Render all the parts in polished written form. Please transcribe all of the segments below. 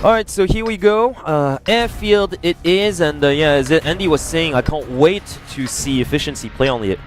Alright, so here we go. Airfield it is, and yeah, as Andy was saying, I can't wait to see efficiency play on it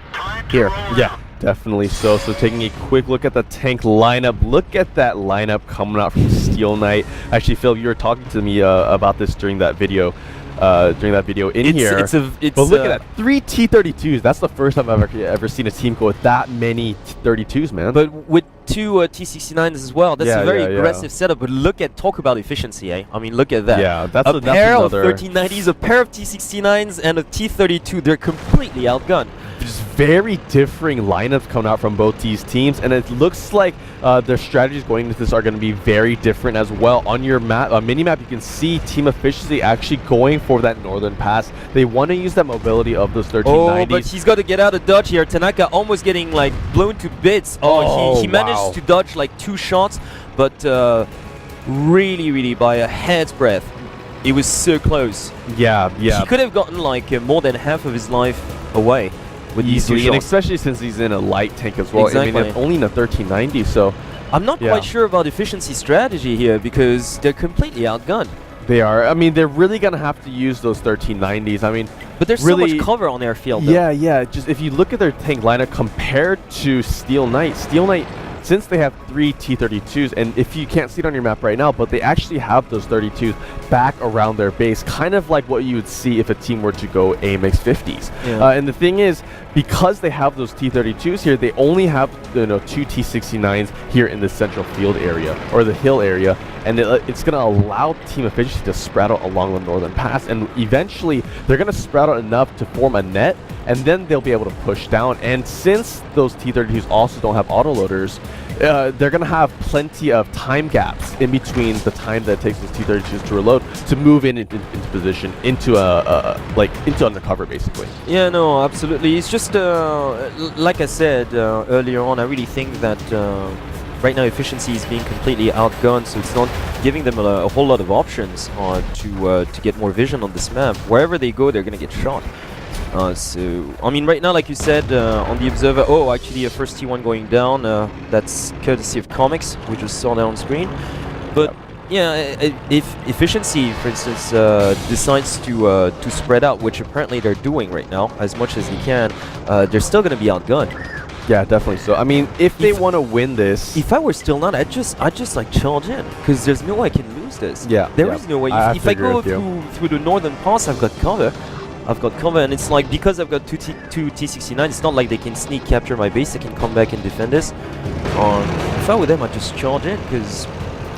here. Yeah, definitely so. So taking a quick look at the tank lineup. Look at that lineup coming out from Steel Knight. Actually, Phil, you were talking to me about this during that video. Here. But look at that, 3 T-32s. That's the first time I've ever seen a team go with that many T-32s, man. But with 2 T-69s as well. That's a very aggressive setup. But talk about efficiency, eh? I mean, look at that. Yeah, that's a pair of 1390s, a pair of T-69s, and a T-32. They're completely outgunned. Just very differing lineups coming out from both these teams, and it looks like their strategies going into this are going to be very different as well. On your map, mini map, you can see team efficiency actually going for that northern pass. They want to use that mobility of those 1390s. Oh, but he's got to get out of dodge here. Tanaka almost getting like blown to bits. He managed to dodge like 2 shots, but really by a hair's breadth. It was so close. Yeah. He could have gotten like more than half of his life away. Easily, and especially since he's in a light tank as well. Exactly. I mean, only in a 1390, so I'm not quite sure about efficiency strategy here because they're completely outgunned. They are. I mean, they're really gonna have to use those 1390s. I mean, but there's really, so much cover on airfield. Though. Yeah. Just if you look at their tank lineup compared to Steel Knight, since they have 3 T-32s, and if you can't see it on your map right now, but they actually have those 32s back around their base, kind of like what you would see if a team were to go AMX 50s. Yeah. And the thing is, because they have those T-32s here, they only have 2 T-69s here in the central field area, or the hill area, and it's going to allow team efficiency to spread out along the northern pass, and eventually they're going to spread out enough to form a net, and then they'll be able to push down. And since those T-32s also don't have autoloaders, they're going to have plenty of time gaps in between the time that it takes those T-32s to reload to move into position, into undercover, basically. Yeah, no, absolutely. It's just, like I said earlier on, I really think that right now efficiency is being completely outgunned, so it's not giving them a whole lot of options to get more vision on this map. Wherever they go, they're going to get shot. So, I mean, right now, like you said, on the observer, actually a first T1 going down, that's courtesy of comics, we just saw that on screen. But, yeah, if efficiency, for instance, decides to spread out, which apparently they're doing right now, as much as they can, they're still going to be outgunned. Yeah, definitely so. I mean, if they want to win this... If I were Still Not, I'd just like charge in, because there's no way I can lose this. Yeah. There is no way. If I go through the northern pass, I've got cover. And it's like, because I've got 2 T-69, it's not like they can sneak capture my base, they can come back and defend this. If I were them, I'd just charge in, because...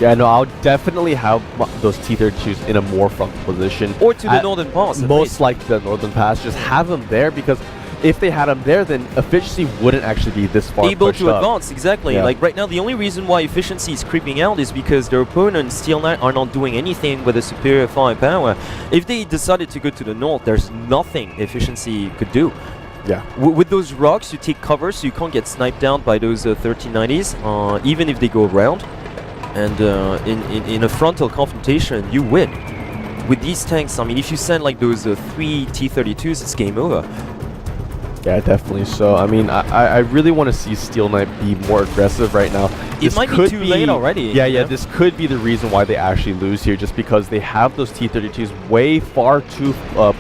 Yeah, no, I'll definitely have those T-32s in a more frontal position. Or to the northern pass. Most like the northern pass, just have them there, because if they had them there, then efficiency wouldn't actually be this far able to up. advance, exactly. Yeah. Like right now, the only reason why efficiency is creeping out is because their opponents, Steel Knight, are not doing anything with a superior firepower. If they decided to go to the north, there's nothing efficiency could do. Yeah. With those rocks, you take cover, so you can't get sniped down by those 1390s, even if they go around. And in a frontal confrontation, you win. With these tanks, I mean, if you send like those 3 T-32s, it's game over. Yeah, definitely so. I mean, I really want to see Steel Knight be more aggressive right now. It might be too late already. Yeah, this could be the reason why they actually lose here, just because they have those T-32s way far too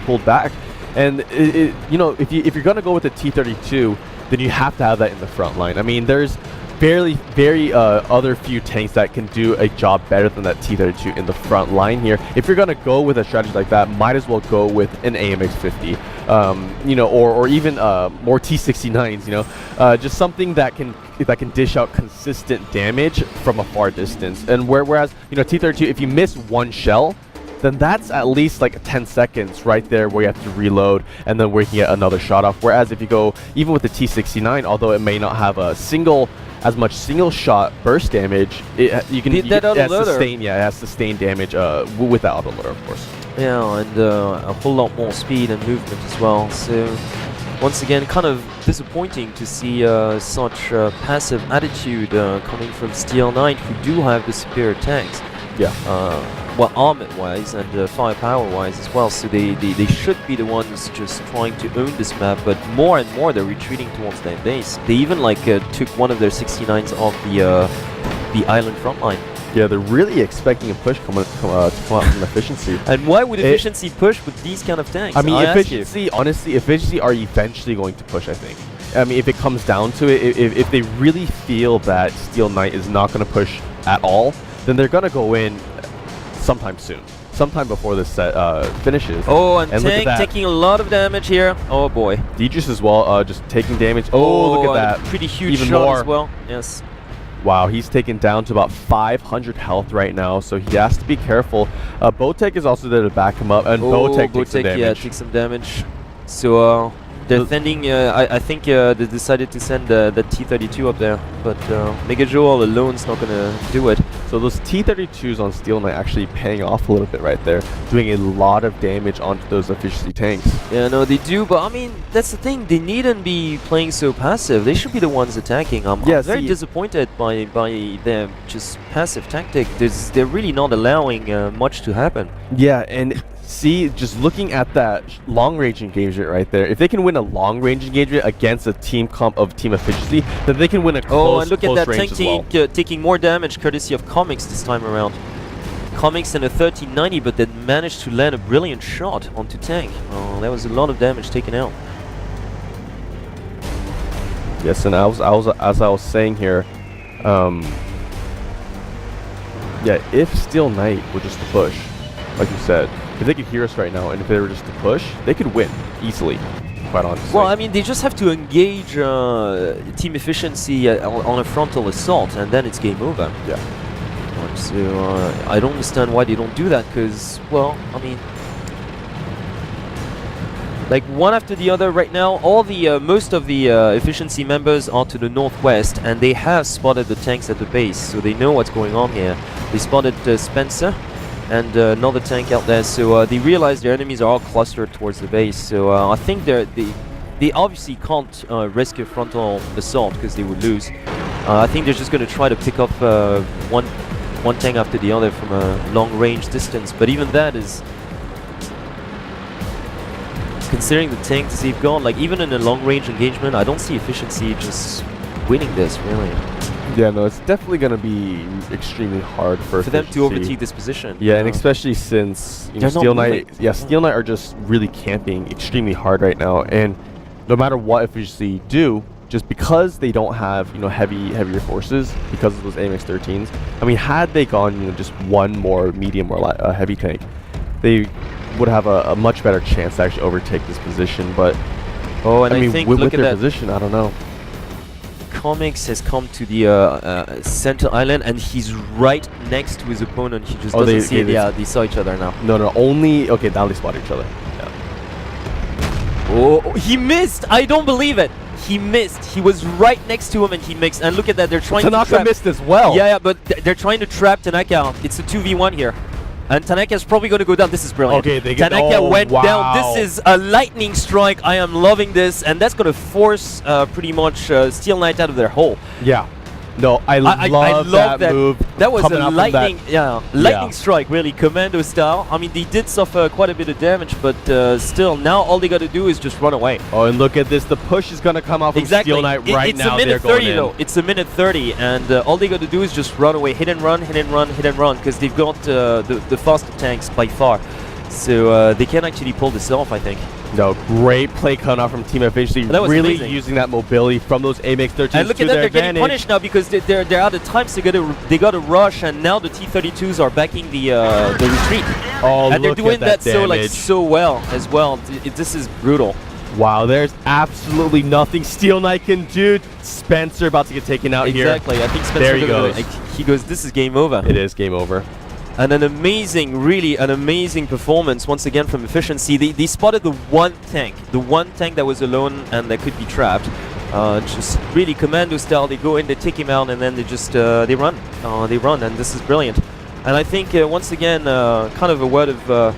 pulled back. And, if you're going to go with the T-32, then you have to have that in the front line. I mean, there's very other few tanks that can do a job better than that T-32 in the front line here. If you're gonna go with a strategy like that, might as well go with an AMX 50, or even more T-69s. Just something that can dish out consistent damage from a far distance. And whereas T-32, if you miss one shell, then that's at least like 10 seconds right there where you have to reload, and then where you can get another shot off. Whereas if you go even with the T-69, although it may not have as much single shot burst damage, it has sustained damage with that autoloader, of course. Yeah, and a whole lot more speed and movement as well. So once again, kind of disappointing to see such passive attitude coming from Steel Knight, who do have the superior tanks. Yeah. Well, armament-wise and firepower-wise as well, so they should be the ones just trying to own this map, but more and more they're retreating towards their base. They even took one of their 69s off the island front line. Yeah, they're really expecting a push to come out from efficiency. And why would efficiency push with these kind of tanks? I mean, efficiency, honestly, efficiency are eventually going to push, I think. I mean, if it comes down to it, if they really feel that Steel Knight is not going to push at all, then they're going to go in sometime soon. Sometime before this set finishes. Oh, and Tank taking a lot of damage here. Oh boy. Deidris as well, just taking damage. Oh, look at that. Pretty huge Even shot more as well. Yes. Wow, he's taken down to about 500 health right now, so he has to be careful. Botek is also there to back him up, and Botek takes some damage. Yeah, takes some damage. So they're sending, I think they decided to send the T-32 up there, but Mega Joel alone is not going to do it. So those T-32s on Steel Knight actually paying off a little bit right there, doing a lot of damage onto those efficiency tanks. Yeah, no, they do, but I mean, that's the thing. They needn't be playing so passive. They should be the ones attacking. I'm very disappointed by their just passive tactic. They're really not allowing much to happen. Yeah, and see, just looking at that long-range engagement right there, if they can win a long-range engagement against a team comp of team efficiency, then they can win a close, and look at that range tank taking more damage courtesy of Comics this time around. Comics in a 1390, but they managed to land a brilliant shot onto Tank. Oh, that was a lot of damage taken out. Yes, and as I was saying here, yeah, if Steel Knight were just to push, like you said, if they could hear us right now, and if they were just to push, they could win easily, quite honestly. Well, I mean, they just have to engage team efficiency on a frontal assault, and then it's game over. Yeah. So I don't understand why they don't do that, because, well, I mean, like one after the other right now, all the most of the efficiency members are to the northwest, and they have spotted the tanks at the base, so they know what's going on here. They spotted Spencer and another tank out there, so they realize their enemies are all clustered towards the base. So I think they obviously can't risk a frontal assault because they would lose. I think they're just going to try to pick up one tank after the other from a long range distance, but even that is, considering the tanks they've got, like even in a long range engagement, I don't see efficiency just winning this really. Yeah, no, it's definitely going to be extremely hard for them to overtake this position. Yeah, and especially since Steel Knight, Steel Knight are just really camping extremely hard right now, and no matter what efficiency do, just because they don't have heavier forces because of those AMX-13s. I mean, had they gone just one more medium or heavy tank, they would have a much better chance to actually overtake this position. But and I mean, think with their position, I don't know. Comics has come to the center island, and he's right next to his opponent. He just doesn't see it. Yeah, they saw each other now. No, only now they spot each other. Yeah. Oh, he missed! I don't believe it. He missed. He was right next to him, and he missed. And look at that. They're trying to trap. Tanaka missed as well. Yeah, but they're trying to trap Tanaka. It's a 2v1 here. And Tanaka's probably going to go down. This is brilliant. Okay, Tanaka went down. This is a lightning strike. I am loving this. And that's going to force pretty much Steel Knight out of their hole. Yeah. No, I love that move. That was a lightning strike, really, commando style. I mean, they did suffer quite a bit of damage, but still, now all they got to do is just run away. Oh, and look at this. The push is going to come out from Steel Knight right now. It's a minute 30, though. It's a minute 30, and all they got to do is just run away. Hit and run, hit and run, hit and run, because they've got the faster tanks by far. So they can actually pull this off, I think. No, great play coming out from Team Efficiency. Really amazing. Using that mobility from those AMX-13s. And look at that, they're getting punished now because they're out of time, so they got to rush, and now the T-32s are backing the retreat. Oh, and they're doing that so well as well. This is brutal. Wow, there's absolutely nothing Steel Knight can do. Spencer about to get taken out here. Exactly, I think Spencer there he goes. He goes, this is game over. It is game over. And an amazing performance once again from Efficiency. They spotted the one tank that was alone and that could be trapped. Just really commando style. They go in, they take him out, and then they just they run, and this is brilliant. And I think once again, kind of a word of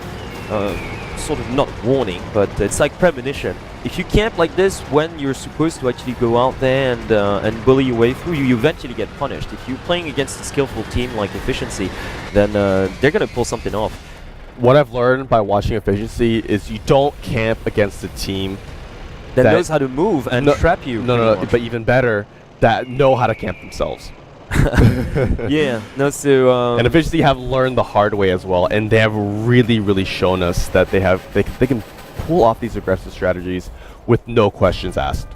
sort of not warning, but it's like premonition. If you camp like this when you're supposed to actually go out there and bully your way through, you eventually get punished. If you're playing against a skillful team like Efficiency, then they're going to pull something off. What I've learned by watching Efficiency is you don't camp against a team that knows how to move and trap you. No, but even better, that know how to camp themselves. Yeah, no, so And Efficiency have learned the hard way as well, and they have really shown us that they can pull off these aggressive strategies with no questions asked.